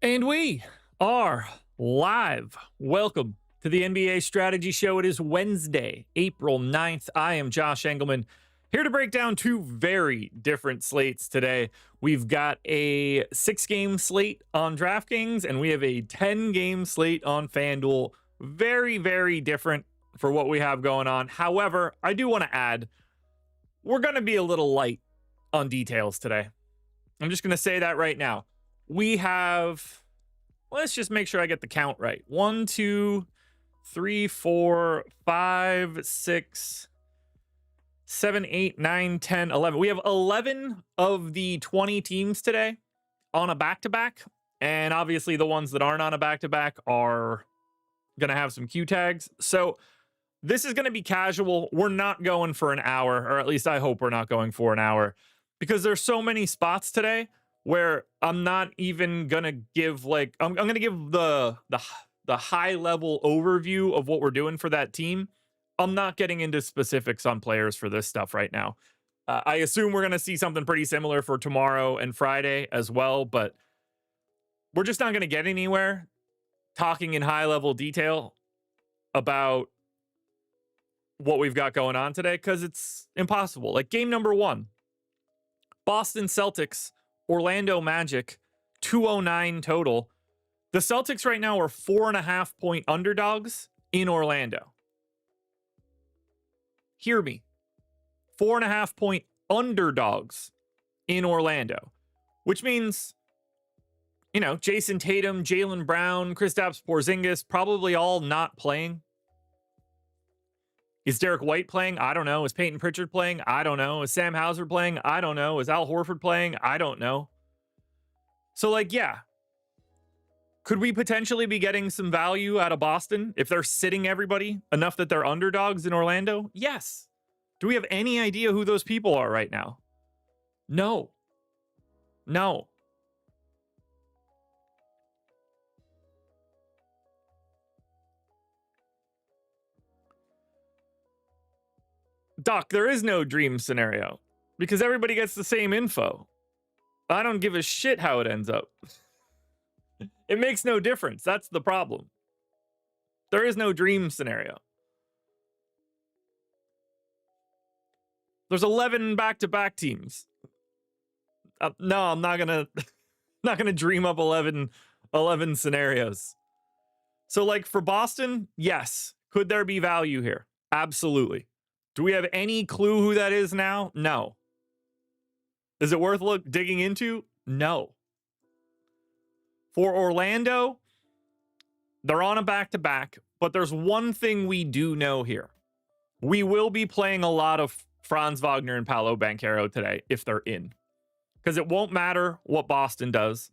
And we are live. Welcome to the NBA Strategy Show. It is Wednesday, April 9th. I am Josh Engleman, here to break down two very different slates today. We've got a 6-game slate on DraftKings, and we have a 10-game slate on FanDuel. Very, very different for what we have going on. However, I do want to add, we're going to be a little light on details today. I'm just going to say that right now. We have, let's just make sure I get the count right. 1, 2, 3, 4, 5, 6, 7, 8, 9, 10, 11. We have 11 of the 20 teams today on a back-to-back. And obviously the ones that aren't on a back-to-back are going to have some Q tags. So this is going to be casual. We're not going for an hour, or at least I hope we're not going for an hour, because there's so many spots today where I'm not even gonna give I'm gonna give the high level overview of what we're doing for that team. I'm not getting into specifics on players for this stuff right now. I assume we're gonna see something pretty similar for tomorrow and Friday as well, but we're just not gonna get anywhere talking in high level detail about what we've got going on today, because it's impossible. Like game number 1, Boston Celtics, Orlando Magic, 209 total. The Celtics right now are 4.5-point underdogs in Orlando. Hear me. 4.5-point underdogs in Orlando, which means, you know, Jason Tatum, Jaylen Brown, Kristaps Porzingis probably all not playing. Is Derek White playing? I don't know. Is Peyton Pritchard playing? I don't know. Is Sam Hauser playing? I don't know. Is Al Horford playing? I don't know. So, yeah. Could we potentially be getting some value out of Boston if they're sitting everybody enough that they're underdogs in Orlando? Yes. Do we have any idea who those people are right now? No. No. Doc, there is no dream scenario because everybody gets the same info. I don't give a shit how it ends up. It makes no difference. That's the problem. There is no dream scenario. There's 11 back-to-back teams. No, I'm not gonna dream up 11 scenarios. So for Boston, yes. Could there be value here? Absolutely. Do we have any clue who that is now? No. Is it worth digging into? No. For Orlando, they're on a back-to-back, but there's one thing we do know here. We will be playing a lot of Franz Wagner and Paolo Banchero today if they're in, because it won't matter what Boston does.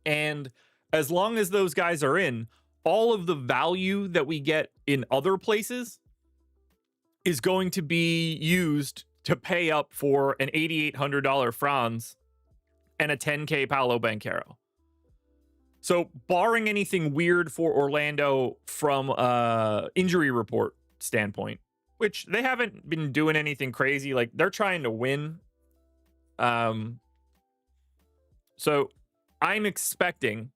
And as long as those guys are in, all of the value that we get in other places is going to be used to pay up for an $8,800 Franz and a $10K Paolo Banchero. So barring anything weird for Orlando from injury report standpoint, which they haven't been doing anything crazy. They're trying to win. So I'm expecting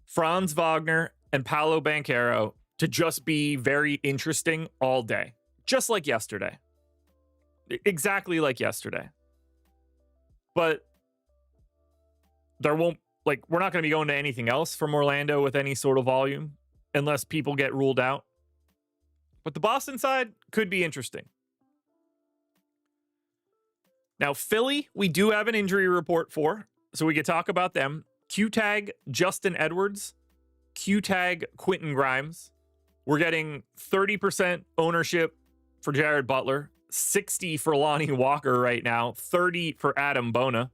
Franz Wagner and Paolo Banchero to just be very interesting all day. Just like yesterday. Exactly like yesterday. But there won't, we're not going to be going to anything else from Orlando with any sort of volume unless people get ruled out. But the Boston side could be interesting. Now, Philly, we do have an injury report for, so we could talk about them. Q-tag Justin Edwards. Q-tag Quentin Grimes. We're getting 30% ownership for Jared Butler, 60 for Lonnie Walker right now, 30 for Adam Bona.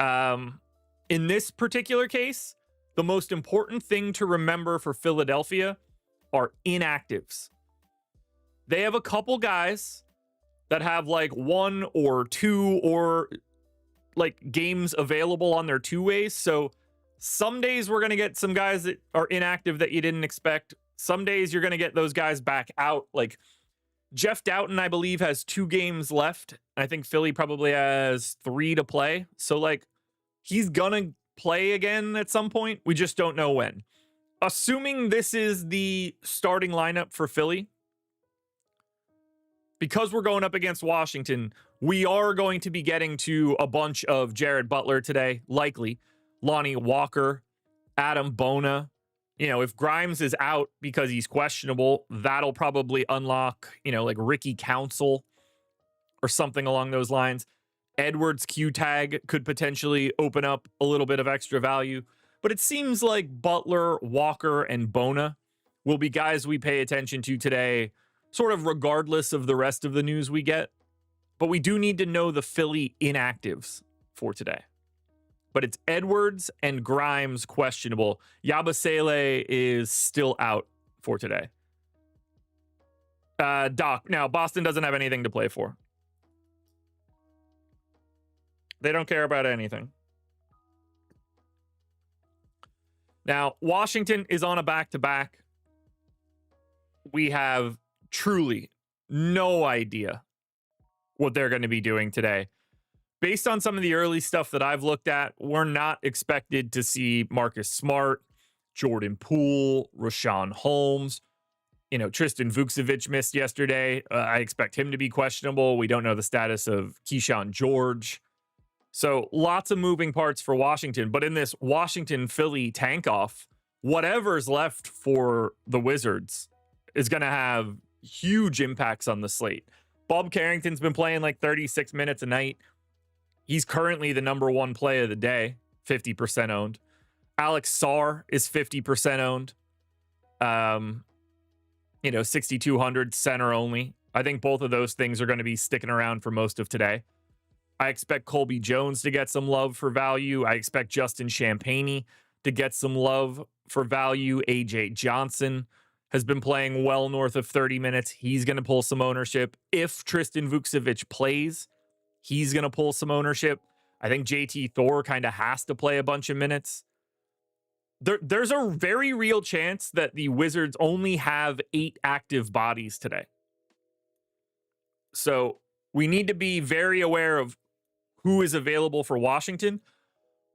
In this particular case, the most important thing to remember for Philadelphia are inactives. They have a couple guys that have 1 or 2 or games available on their two-ways. So some days we're going to get some guys that are inactive that you didn't expect. Some days you're going to get those guys back out. Jeff Doughton, I believe, has 2 games left. I think Philly probably has 3 to play. So he's going to play again at some point. We just don't know when. Assuming this is the starting lineup for Philly, because we're going up against Washington, we are going to be getting to a bunch of Jared Butler today, likely. Lonnie Walker, Adam Bona. You know, if Grimes is out because he's questionable, that'll probably unlock, you know, like Ricky Council or something along those lines. Edwards Q tag could potentially open up a little bit of extra value. But it seems like Butler, Walker, and Bona will be guys we pay attention to today, sort of regardless of the rest of the news we get. But we do need to know the Philly inactives for today. But it's Edwards and Grimes questionable. Yabusele is still out for today. Doc, now Boston doesn't have anything to play for. They don't care about anything. Now, Washington is on a back-to-back. We have truly no idea what they're going to be doing today. Based on some of the early stuff that I've looked at, we're not expected to see Marcus Smart, Jordan Poole, Rashawn Holmes. You know, Tristan Vukcevic missed yesterday. I expect him to be questionable. We don't know the status of Keyshawn George. So lots of moving parts for Washington. But in this Washington-Philly tank-off, whatever's left for the Wizards is going to have huge impacts on the slate. Bob Carrington's been playing like 36 minutes a night. He's currently the number one play of the day, 50% owned. Alex Sarr is 50% owned. 6,200 center only. I think both of those things are going to be sticking around for most of today. I expect Colby Jones to get some love for value. I expect Justin Champagnie to get some love for value. AJ Johnson has been playing well north of 30 minutes. He's going to pull some ownership. If Tristan Vukcevic plays, he's going to pull some ownership. I think JT Thor kind of has to play a bunch of minutes. There's a very real chance that the Wizards only have 8 active bodies today. So we need to be very aware of who is available for Washington.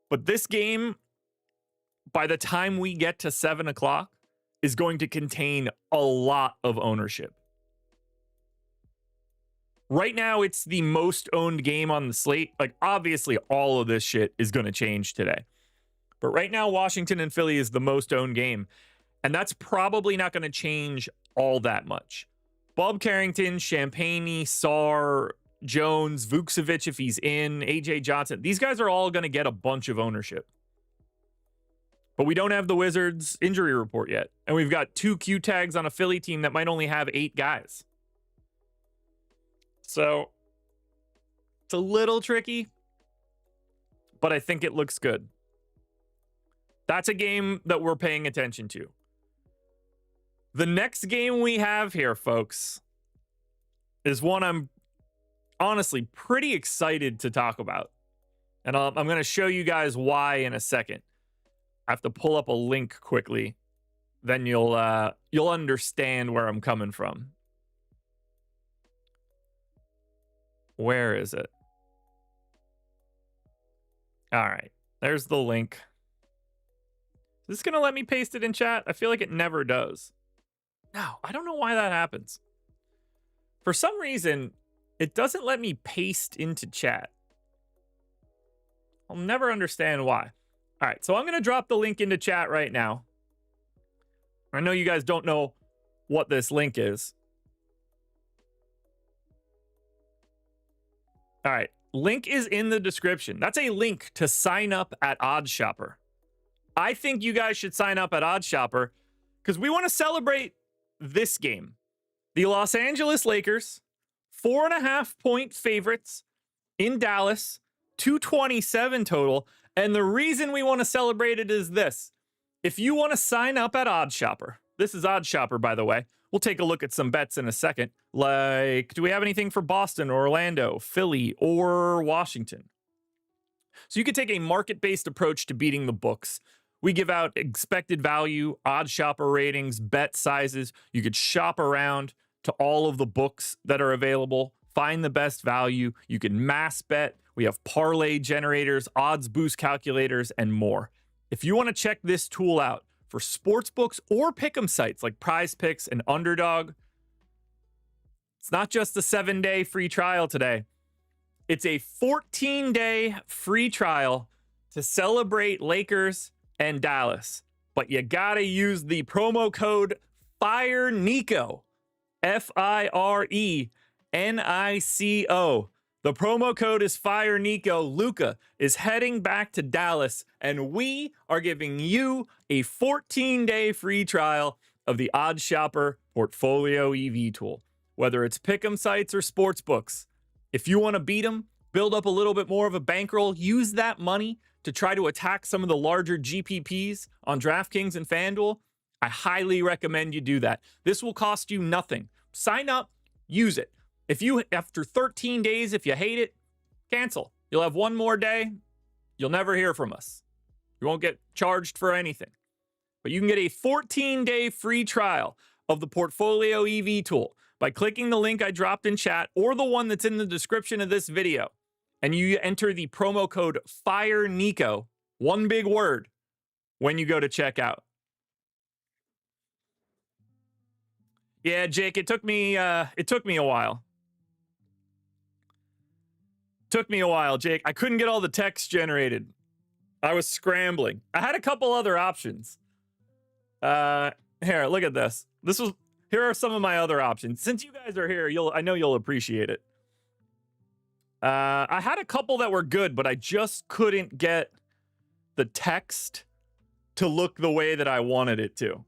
But this game, by the time we get to 7 o'clock, is going to contain a lot of ownership. Right now, it's the most owned game on the slate. Like, obviously, all of this shit is going to change today. But right now, Washington and Philly is the most owned game. And that's probably not going to change all that much. Bob Carrington, Champagnie, Sarr, Jones, Vukcevic if he's in, AJ Johnson. These guys are all going to get a bunch of ownership. But we don't have the Wizards injury report yet. And we've got 2 Q tags on a Philly team that might only have 8 guys. So it's a little tricky, but I think it looks good. That's a game that we're paying attention to. The next game we have here, folks, is one I'm honestly pretty excited to talk about. And I'm going to show you guys why in a second. I have to pull up a link quickly. Then you'll understand where I'm coming from. Where is it? All right. There's the link. Is this going to let me paste it in chat? I feel like it never does. No, I don't know why that happens. For some reason, it doesn't let me paste into chat. I'll never understand why. All right, so I'm going to drop the link into chat right now. I know you guys don't know what this link is. All right, link is in the description. That's a link to sign up at OddsShopper. I think you guys should sign up at OddsShopper because we want to celebrate this game. The Los Angeles Lakers, 4.5-point favorites in Dallas, 227 total. And the reason we want to celebrate it is this. If you want to sign up at OddsShopper, this is OddsShopper, by the way. We'll take a look at some bets in a second. Like, do we have anything for Boston or Orlando, Philly, or Washington? So you could take a market-based approach to beating the books. We give out expected value, OddsShopper ratings, bet sizes. You could shop around to all of the books that are available, find the best value. You can mass bet. We have parlay generators, odds boost calculators, and more. If you want to check this tool out for sportsbooks or pick'em sites like Prize Picks and Underdog, it's not just a 7-day free trial today. It's a 14-day free trial to celebrate Lakers and Dallas. But you got to use the promo code FIRENICO, FIRENICO. The promo code is FIRENICO. Luka is heading back to Dallas, and we are giving you a 14-day free trial of the Odds Shopper Portfolio EV tool. Whether it's pick'em sites or sports books, if you want to beat them, build up a little bit more of a bankroll, use that money to try to attack some of the larger GPPs on DraftKings and FanDuel, I highly recommend you do that. This will cost you nothing. Sign up, use it. If you, after 13 days, if you hate it, cancel. You'll have one more day. You'll never hear from us. You won't get charged for anything. But you can get a 14-day free trial of the Portfolio EV tool by clicking the link I dropped in chat or the one that's in the description of this video. And you enter the promo code FIRENICO, one big word, when you go to checkout. Yeah, Jake, it took me a while. Took me a while, Jake. I couldn't get all the text generated. I was scrambling. I had a couple other options. Here, look at this. Here are some of my other options. Since you guys are here, I know you'll appreciate it. I had a couple that were good, but I just couldn't get the text to look the way that I wanted it to.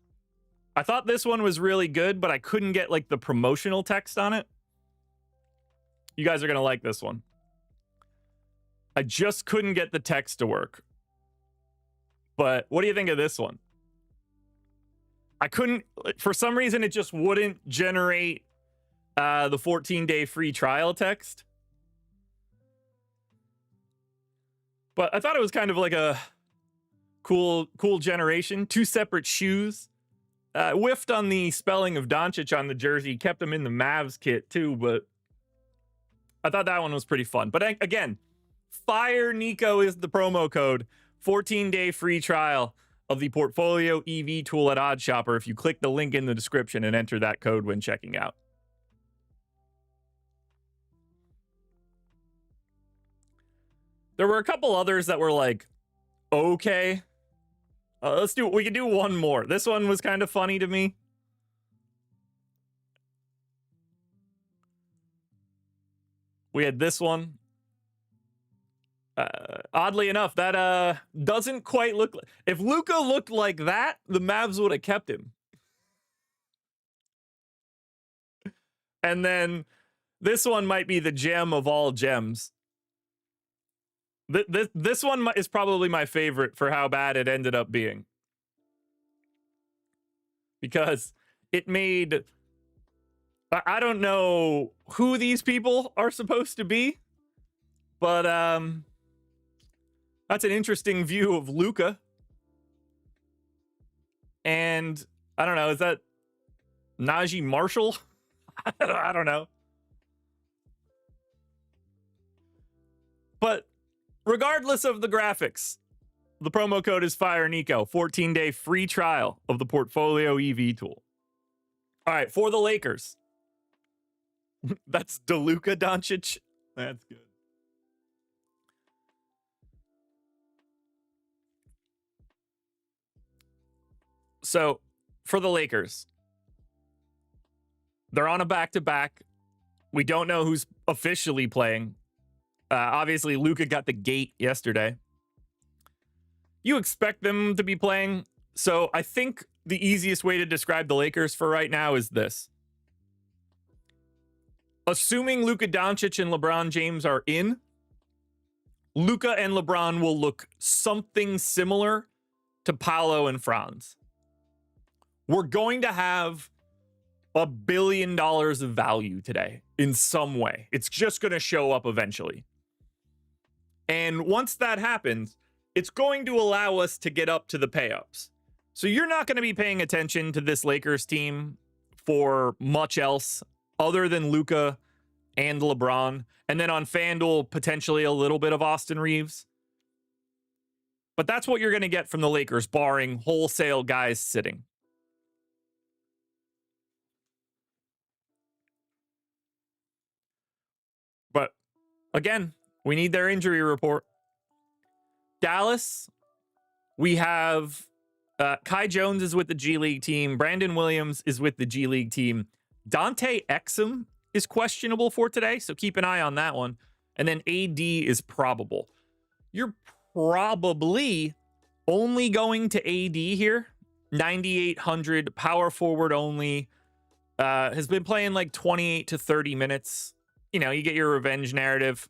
I thought this one was really good, but I couldn't get like the promotional text on it. You guys are going to like this one. I just couldn't get the text to work. But what do you think of this one? I couldn't, for some reason, it just wouldn't generate the 14-day free trial text. But I thought it was kind of like a cool generation. Two separate shoes. Whiffed on the spelling of Doncic on the jersey. Kept him in the Mavs kit too, but I thought that one was pretty fun. But again, FIRENICO is the promo code. 14-day free trial of the Portfolio EV tool at Odds Shopper if you click the link in the description and enter that code when checking out. There were a couple others that were like, okay. We can do one more. This one was kind of funny to me. We had this one. Oddly enough, that doesn't quite look like... If Luka looked like that, the Mavs would have kept him. And then this one might be the gem of all gems. This one is probably my favorite for how bad it ended up being. Because it made... I don't know who these people are supposed to be, but that's an interesting view of Luka. And I don't know, is that Najee Marshall? I don't know. But regardless of the graphics, the promo code is FIRENICO. 14-day free trial of the Portfolio EV tool. All right, for the Lakers. That's DeLuka Doncic. That's good. So, for the Lakers, they're on a back-to-back. We don't know who's officially playing. Obviously, Luka got the gate yesterday. You expect them to be playing. So I think the easiest way to describe the Lakers for right now is this. Assuming Luka Doncic and LeBron James are in, Luka and LeBron will look something similar to Paolo and Franz. We're going to have $1 billion of value today in some way. It's just going to show up eventually. And once that happens, it's going to allow us to get up to the pay-ups. So you're not going to be paying attention to this Lakers team for much else other than Luka and LeBron. And then on FanDuel, potentially a little bit of Austin Reeves. But that's what you're going to get from the Lakers, barring wholesale guys sitting. But again, we need their injury report. Dallas, we have Kai Jones is with the G League team. Brandon Williams is with the G League team. Dante Exum is questionable for today, so keep an eye on that one. And then AD is probable. You're probably only going to AD here. 9,800, power forward only. Has been playing like 28 to 30 minutes. You know, you get your revenge narrative.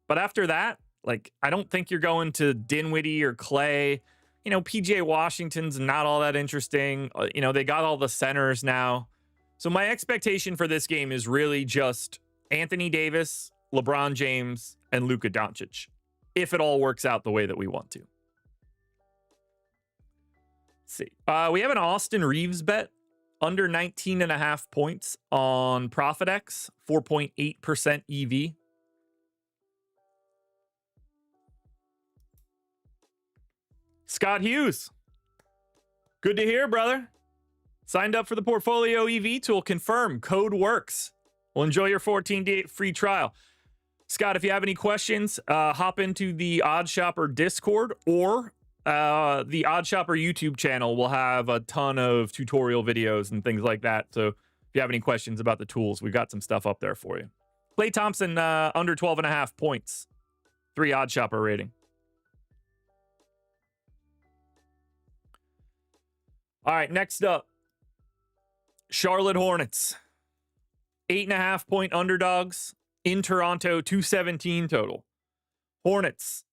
But after that, like, I don't think you're going to Dinwiddie or Clay. You know, PJ Washington's not all that interesting. You know, they got all the centers now. So my expectation for this game is really just Anthony Davis, LeBron James, and Luka Doncic, if it all works out the way that we want to. Let's see. We have an Austin Reeves bet under 19.5 points on ProfitX, 4.8% EV. Scott Hughes. Good to hear, brother. Signed up for the Portfolio EV tool. Confirm. Code works. Well, enjoy your 14-day free trial. Scott, if you have any questions, hop into the Odd Shopper Discord or the Odd Shopper YouTube channel. Will have a ton of tutorial videos and things like that. So if you have any questions about the tools, we've got some stuff up there for you. Klay Thompson, under 12.5 points. 3 Odd Shopper rating. All right, next up, Charlotte Hornets. 8.5 point underdogs in Toronto, 217 total. Hornets,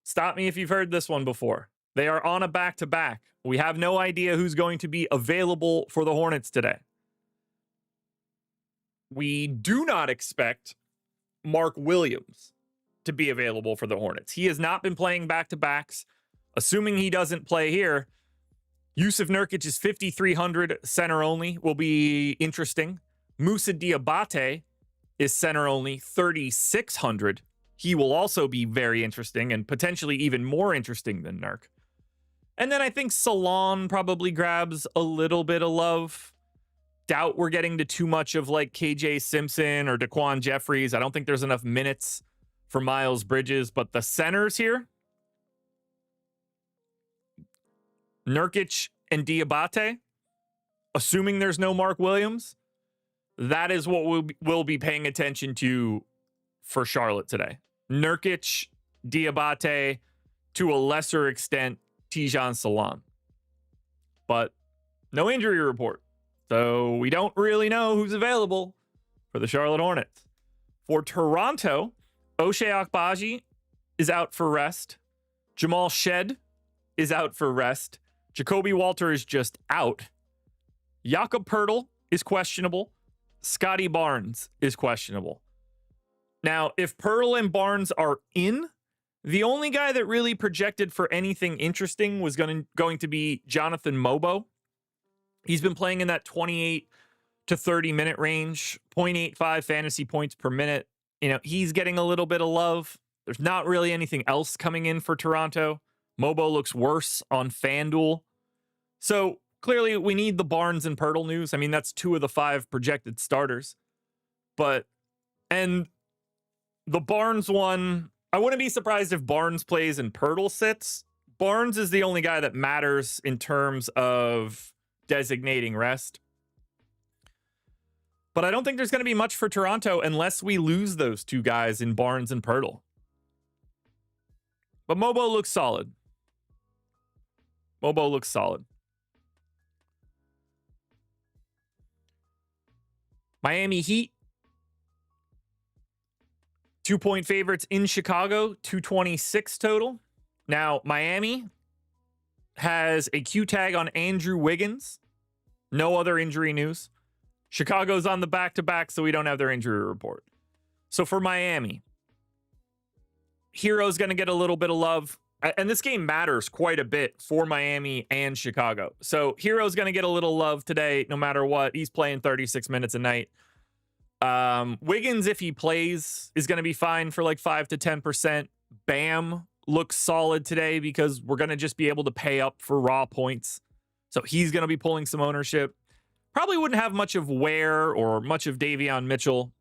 stop me if you've heard this one before. They are on a back-to-back. We have no idea who's going to be available for the Hornets today. We do not expect Mark Williams to be available for the Hornets. He has not been playing back-to-backs. Assuming he doesn't play here, Yusuf Nurkic is 5,300, center only, will be interesting. Moussa Diabate is center only, 3,600. He will also be very interesting and potentially even more interesting than Nurk. And then I think Salon probably grabs a little bit of love. Doubt we're getting to too much of like KJ Simpson or Daquan Jeffries. I don't think there's enough minutes for Miles Bridges, but the centers here, Nurkic and Diabate, assuming there's no Mark Williams, that is what we'll be paying attention to for Charlotte today. Nurkic, Diabate, to a lesser extent, Tijan Salon. But no injury report. So we don't really know who's available for the Charlotte Hornets. For Toronto, Ochai Agbaji is out for rest. Jamal Shed is out for rest. Jacoby Walter is just out. Jakob Poeltl is questionable. Scotty Barnes is questionable. Now, if Poeltl and Barnes are in, the only guy that really projected for anything interesting was going to be Jonathan Mobo. He's been playing in that 28 to 30 minute range, 0.85 fantasy points per minute. You know, he's getting a little bit of love. There's not really anything else coming in for Toronto. Mobo looks worse on FanDuel. So clearly we need the Barnes and Poeltl news. I mean, that's 2 of the 5 projected starters. And the Barnes one, I wouldn't be surprised if Barnes plays and Poeltl sits. Barnes is the only guy that matters in terms of designating rest. But I don't think there's going to be much for Toronto unless we lose those 2 guys in Barnes and Poeltl. But Mobo looks solid. Mobo looks solid. Miami Heat, 2-point favorites in Chicago, 226 total. Now, Miami has a Q tag on Andrew Wiggins. No other injury news. Chicago's on the back-to-back, so we don't have their injury report. So for Miami, Hero's going to get a little bit of love. And this game matters quite a bit for Miami and Chicago. So Hero's going to get a little love today, no matter what. He's playing 36 minutes a night. Wiggins, if he plays, is going to be fine for like 5 to 10%. Bam looks solid today because we're going to just be able to pay up for raw points. So he's going to be pulling some ownership. Probably wouldn't have much of Ware or much of Davion Mitchell.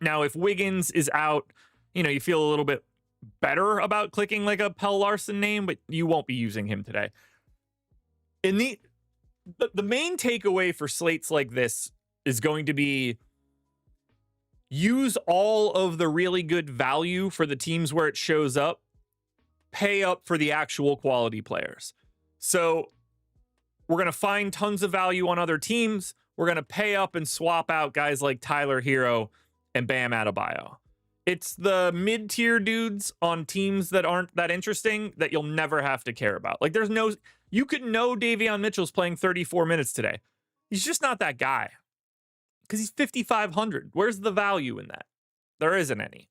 Now, if Wiggins is out, you feel a little bit better about clicking like a Pell Larson name, but you won't be using him today. In the main takeaway for slates like this is going to be use all of the really good value for the teams where it shows up, pay up for the actual quality players. So we're going to find tons of value on other teams. We're going to pay up and swap out guys like Tyler Hero and Bam Adebayo. It's the mid-tier dudes on teams that aren't that interesting that you'll never have to care about. Like you could know Davion Mitchell's playing 34 minutes today. He's just not that guy because he's 5,500. Where's the value in that? There isn't any.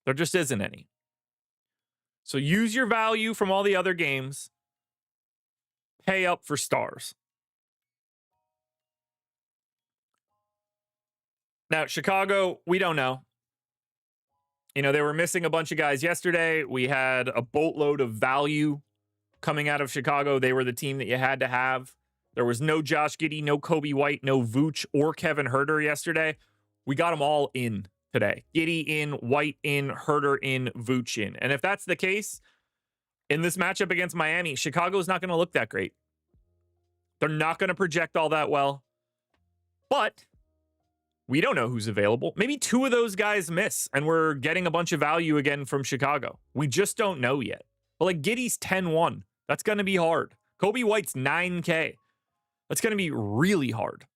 There just isn't any. So use your value from all the other games. Pay up for stars. Now, Chicago, we don't know. They were missing a bunch of guys yesterday. We had a boatload of value coming out of Chicago. They were the team that you had to have. There was no Josh Giddey, no Kobe White, no Vooch, or Kevin Huerter yesterday. We got them all in today. Giddey in, White in, Huerter in, Vooch in. And if that's the case, in this matchup against Miami, Chicago's not going to look that great. They're not going to project all that well. But we don't know who's available. Maybe two of those guys miss, and we're getting a bunch of value again from Chicago. We just don't know yet. But like Giddey's 10-1. That's going to be hard. Kobe White's 9K. That's going to be really hard.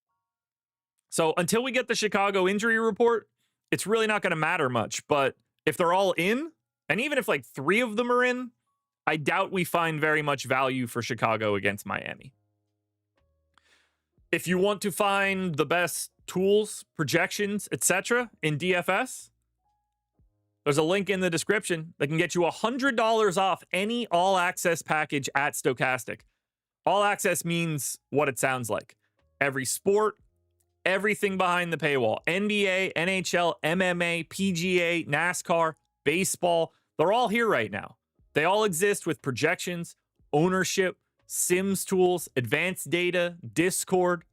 So until we get the Chicago injury report, it's really not going to matter much. But if they're all in, and even if like 3 of them are in, I doubt we find very much value for Chicago against Miami. If you want to find the best tools, projections, etc. in DFS, there's a link in the description that can get you $100 off any all-access package at Stokastic. All access means what it sounds like. Every sport, everything behind the paywall. NBA, NHL, MMA, PGA, NASCAR, baseball, they're all here right now. They all exist with projections, ownership, Sims tools, advanced data, Discord.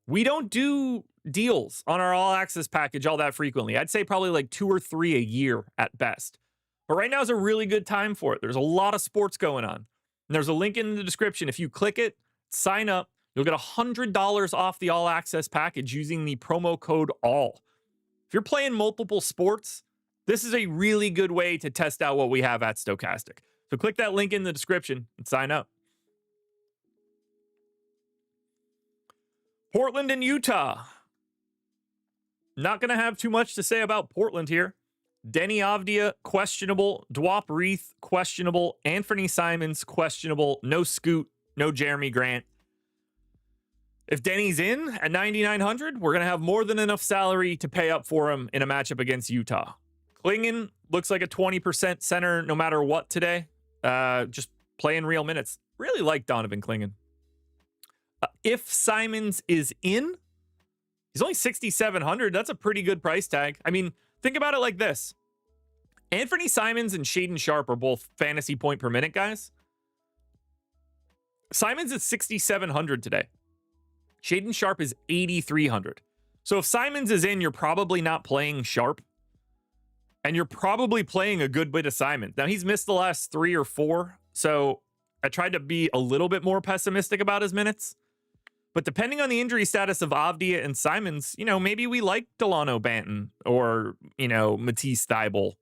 We don't do deals on our all access package all that frequently. I'd say probably like 2 or 3 a year at best. But right now is a really good time for it. There's a lot of sports going on. And there's a link in the description. If you click it, sign up, you'll get $100 off the all access package using the promo code ALL. If you're playing multiple sports, this is a really good way to test out what we have at Stokastic. So click that link in the description and sign up. Portland and Utah. Not going to have too much to say about Portland here. Denny Avdia, questionable. Dwop Reith, questionable. Anthony Simons, questionable. No Scoot, no Jeremy Grant. If Denny's in at 9,900, we're going to have more than enough salary to pay up for him in a matchup against Utah. Clingan looks like a 20% center no matter what today. Just playing real minutes. Really like Donovan Clingan. If Simons is in, he's only 6,700. That's a pretty good price tag. I mean, think about it like this. Anthony Simons and Shaden Sharp are both fantasy point per minute guys. Simons is 6,700 today. Shaden Sharp is 8,300. So if Simons is in, you're probably not playing Sharp. And you're probably playing a good bit of Simons. Now, he's missed the last 3 or 4. So I tried to be a little bit more pessimistic about his minutes. But depending on the injury status of Avdia and Simons, maybe we like Delano Banton or, Matisse Thybulle.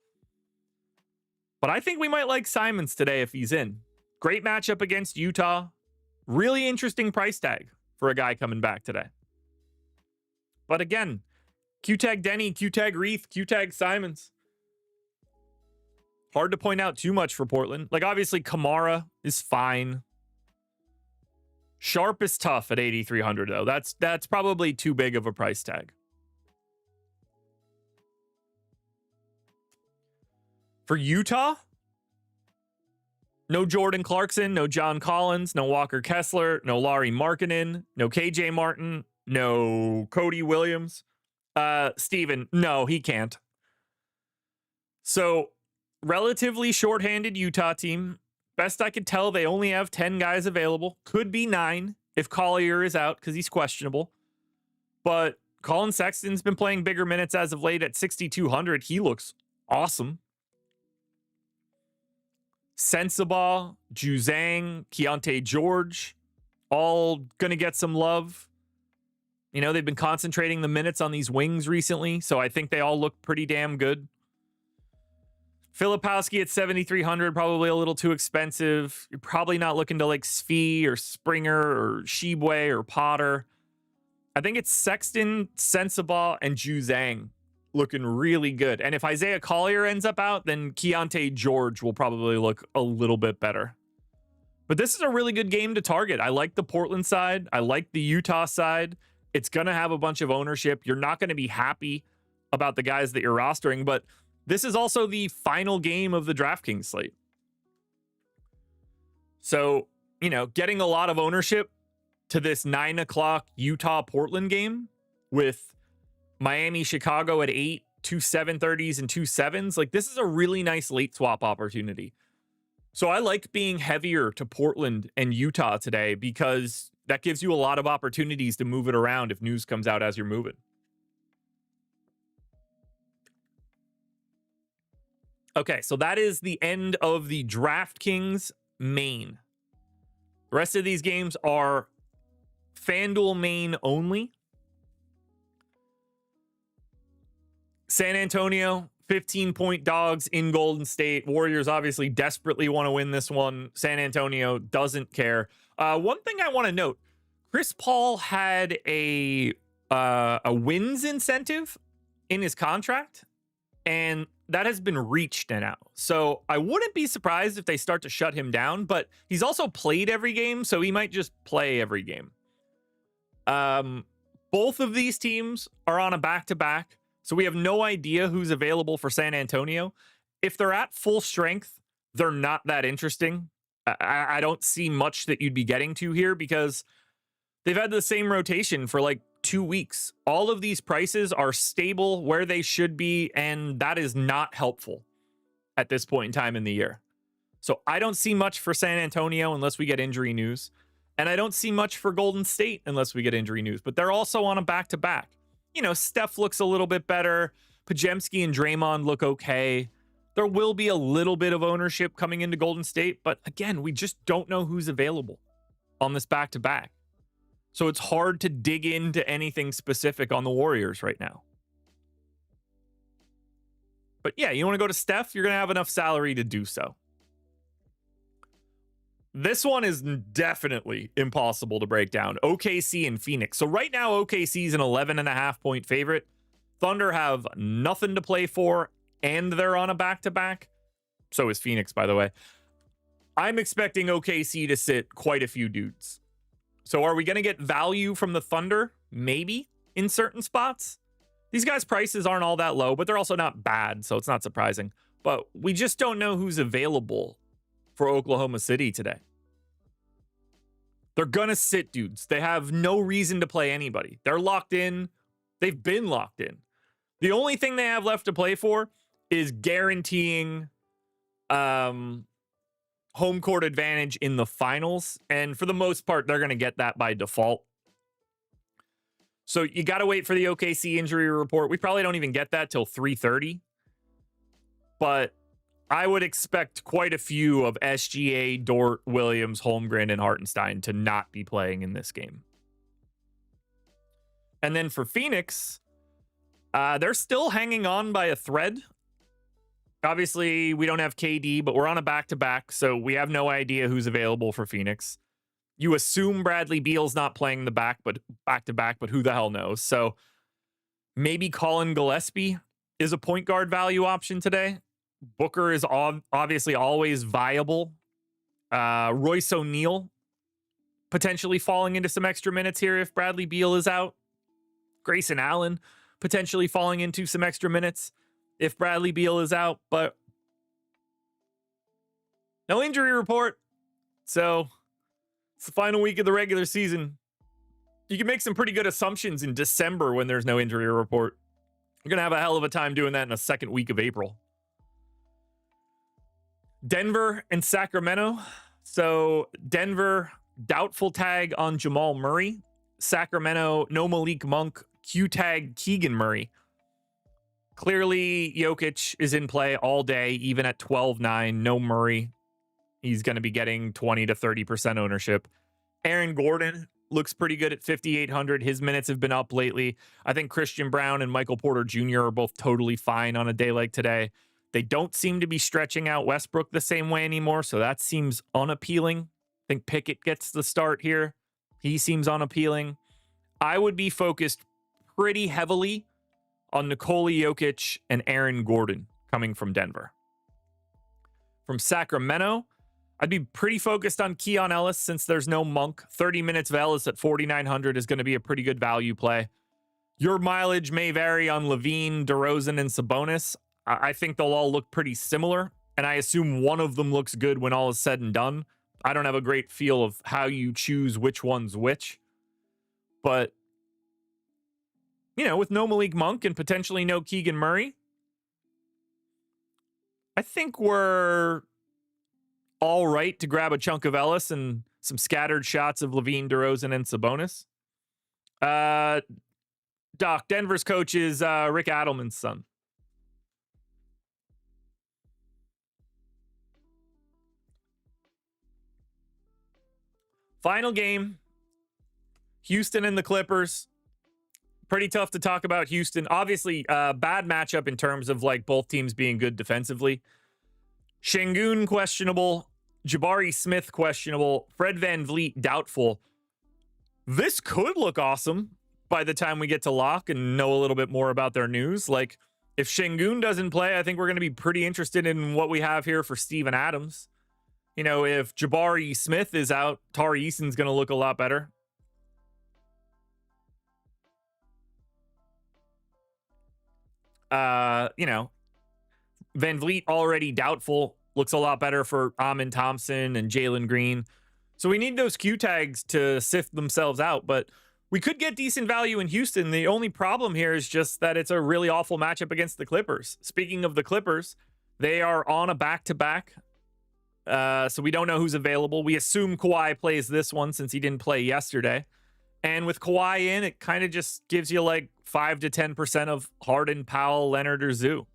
But I think we might like Simons today if he's in. Great matchup against Utah. Really interesting price tag for a guy coming back today. But again, Q-tag Denny, Q-tag Reith, Q-tag Simons. Hard to point out too much for Portland. Like, obviously, Kamara is fine. Sharp is tough at 8,300, though. That's probably too big of a price tag. For Utah, no Jordan Clarkson, no John Collins, no Walker Kessler, no Lauri Markkanen, no KJ Martin, No. Cody Williams. Steven, no, he can't. So, relatively shorthanded Utah team. Best I could tell, they only have 10 guys available. Could be 9 if Collier is out because he's questionable. But Colin Sexton's been playing bigger minutes as of late at 6,200. He looks awesome. Sensabaugh, Juzang, Keontae George, all going to get some love. You know, they've been concentrating the minutes on these wings recently, so I think they all look pretty damn good. Filipowski at 7,300, probably a little too expensive. You're probably not looking to like Svi or Springer or Shibwe or Potter. I think it's Sexton, Sensabaugh, and Juzang looking really good. And if Isaiah Collier ends up out, then Keontae George will probably look a little bit better. But this is a really good game to target. I like the Portland side. I like the Utah side. It's going to have a bunch of ownership. You're not going to be happy about the guys that you're rostering, but this is also the final game of the DraftKings slate. So, you know, getting a lot of ownership to this 9 o'clock Utah-Portland game with Miami-Chicago at 8, 2 7:30s and 2 7s. Like, this is a really nice late swap opportunity. So I like being heavier to Portland and Utah today because that gives you a lot of opportunities to move it around if news comes out as you're moving. Okay, so that is the end of the DraftKings main. The rest of these games are FanDuel main only. San Antonio, 15-point dogs in Golden State. Warriors obviously desperately want to win this one. San Antonio doesn't care. One thing I want to note, Chris Paul had a wins incentive in his contract, and that has been reached now. So I wouldn't be surprised if they start to shut him down, but he's also played every game, so he might just play every game. Both of these teams are on a back-to-back, so we have no idea who's available for San Antonio. If they're at full strength, they're not that interesting. I don't see much that you'd be getting to here because they've had the same rotation for like 2 weeks. All of these prices are stable where they should be, and that is not helpful at this point in time in the year. So I don't see much for San Antonio unless we get injury news. And I don't see much for Golden State unless we get injury news. But they're also on a back-to-back. You know, Steph looks a little bit better. Pajemski and Draymond look okay. There will be a little bit of ownership coming into Golden State. But again, we just don't know who's available on this back-to-back. So it's hard to dig into anything specific on the Warriors right now. But yeah, you want to go to Steph, you're going to have enough salary to do so. This one is definitely impossible to break down. OKC and Phoenix. So right now, OKC is an 11.5-point favorite. Thunder have nothing to play for, and they're on a back-to-back. So is Phoenix, by the way. I'm expecting OKC to sit quite a few dudes. So are we going to get value from the Thunder? Maybe in certain spots. These guys' prices aren't all that low, but they're also not bad, so it's not surprising. But we just don't know who's available for Oklahoma City today. They're going to sit dudes. They have no reason to play anybody. They're locked in. They've been locked in. The only thing they have left to play for is guaranteeing home court advantage in the finals. And for the most part, they're going to get that by default. So you got to wait for the OKC injury report. We probably don't even get that till 3:30. But I would expect quite a few of SGA, Dort, Williams, Holmgren, and Hartenstein to not be playing in this game. And then for Phoenix, they're still hanging on by a thread. Obviously, we don't have KD, but we're on a back-to-back, so we have no idea who's available for Phoenix. You assume Bradley Beal's not playing the back-to-back, but who the hell knows? So maybe Colin Gillespie is a point guard value option today. Booker is obviously always viable. Royce O'Neal potentially falling into some extra minutes here if Bradley Beal is out. Grayson Allen potentially falling into some extra minutes if Bradley Beal is out, but no injury report. So it's the final week of the regular season. You can make some pretty good assumptions in December when there's no injury report. You're going to have a hell of a time doing that in the second week of April. Denver and Sacramento. So Denver, doubtful tag on Jamal Murray. Sacramento, no Malik Monk, Q tag Keegan Murray. Clearly, Jokic is in play all day, even at 12-9. No Murray. He's going to be getting 20 to 30% ownership. Aaron Gordon looks pretty good at 5,800. His minutes have been up lately. I think Christian Brown and Michael Porter Jr. are both totally fine on a day like today. They don't seem to be stretching out Westbrook the same way anymore, so that seems unappealing. I think Pickett gets the start here. He seems unappealing. I would be focused pretty heavily on Nikola Jokic and Aaron Gordon coming from Denver. From Sacramento, I'd be pretty focused on Keon Ellis since there's no Monk. 30 minutes of Ellis at 4,900 is going to be a pretty good value play. Your mileage may vary on Levine, DeRozan, and Sabonis. I think they'll all look pretty similar, and I assume one of them looks good when all is said and done. I don't have a great feel of how you choose which one's which. But, you know, with no Malik Monk and potentially no Keegan Murray, I think we're all right to grab a chunk of Ellis and some scattered shots of Levine, DeRozan, and Sabonis. Doc, Denver's coach is Rick Adelman's son. Final game, Houston and the Clippers. Pretty tough to talk about Houston. Obviously, bad matchup in terms of like both teams being good defensively. Şengün questionable. Jabari Smith questionable. Fred VanVleet doubtful. This could look awesome by the time we get to lock and know a little bit more about their news. Like, if Şengün doesn't play, I think we're going to be pretty interested in what we have here for Steven Adams. You know, if Jabari Smith is out, Tari Eason's going to look a lot better. You know, VanVleet already doubtful. Looks a lot better for Amin Thompson and Jalen Green. So we need those Q tags to sift themselves out. But we could get decent value in Houston. The only problem here is just that it's a really awful matchup against the Clippers. Speaking of the Clippers, they are on a back-to-back. So we don't know who's available. We assume Kawhi plays this one since he didn't play yesterday. And with Kawhi in, it kind of just gives you like 5 to 10% of Harden, Powell, Leonard, or Zoo.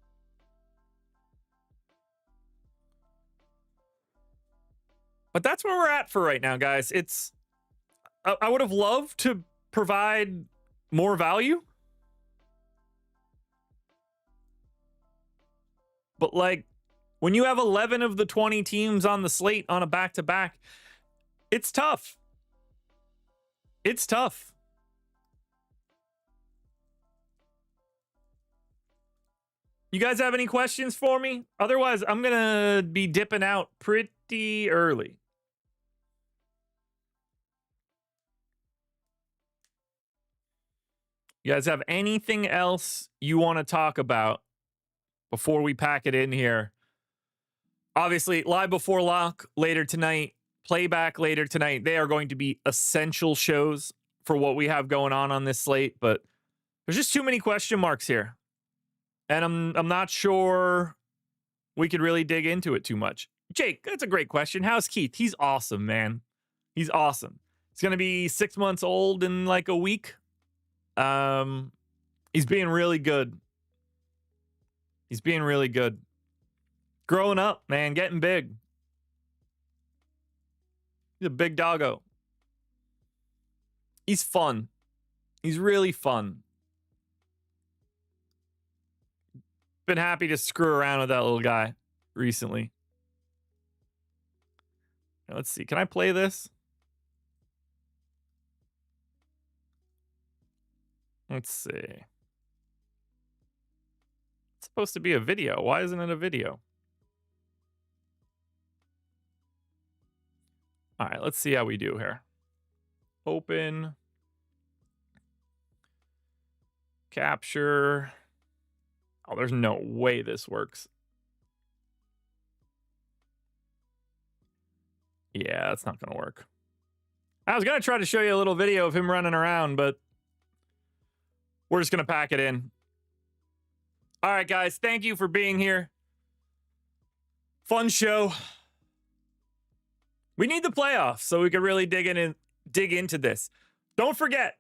But that's where we're at for right now, guys. I would have loved to provide more value. But like, when you have 11 of the 20 teams on the slate on a back-to-back, it's tough. It's tough. You guys have any questions for me? Otherwise, I'm going to be dipping out pretty early. You guys have anything else you want to talk about before we pack it in here? Obviously, live before lock later tonight, playback later tonight. They are going to be essential shows for what we have going on this slate, but there's just too many question marks here. And I'm not sure we could really dig into it too much. Jake, that's a great question. How's Keith? He's awesome, man. He's awesome. He's going to be 6 months old in like a week. He's being really good. He's being really good. Growing up, man, getting big. He's a big doggo. He's fun. He's really fun. Been happy to screw around with that little guy recently. Now, let's see. Can I play this? Let's see. It's supposed to be a video. Why isn't it a video? All right, let's see how we do here. Open. Capture. Oh, there's no way this works. Yeah, that's not going to work. I was going to try to show you a little video of him running around, but we're just going to pack it in. All right, guys, thank you for being here. Fun show. We need the playoffs so we can really dig into this. Don't forget,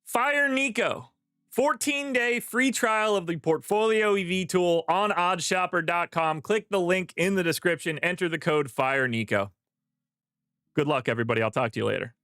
Fire Nico, 14-day free trial of the Portfolio EV tool on oddshopper.com. Click the link in the description. Enter the code Fire Nico. Good luck, everybody. I'll talk to you later.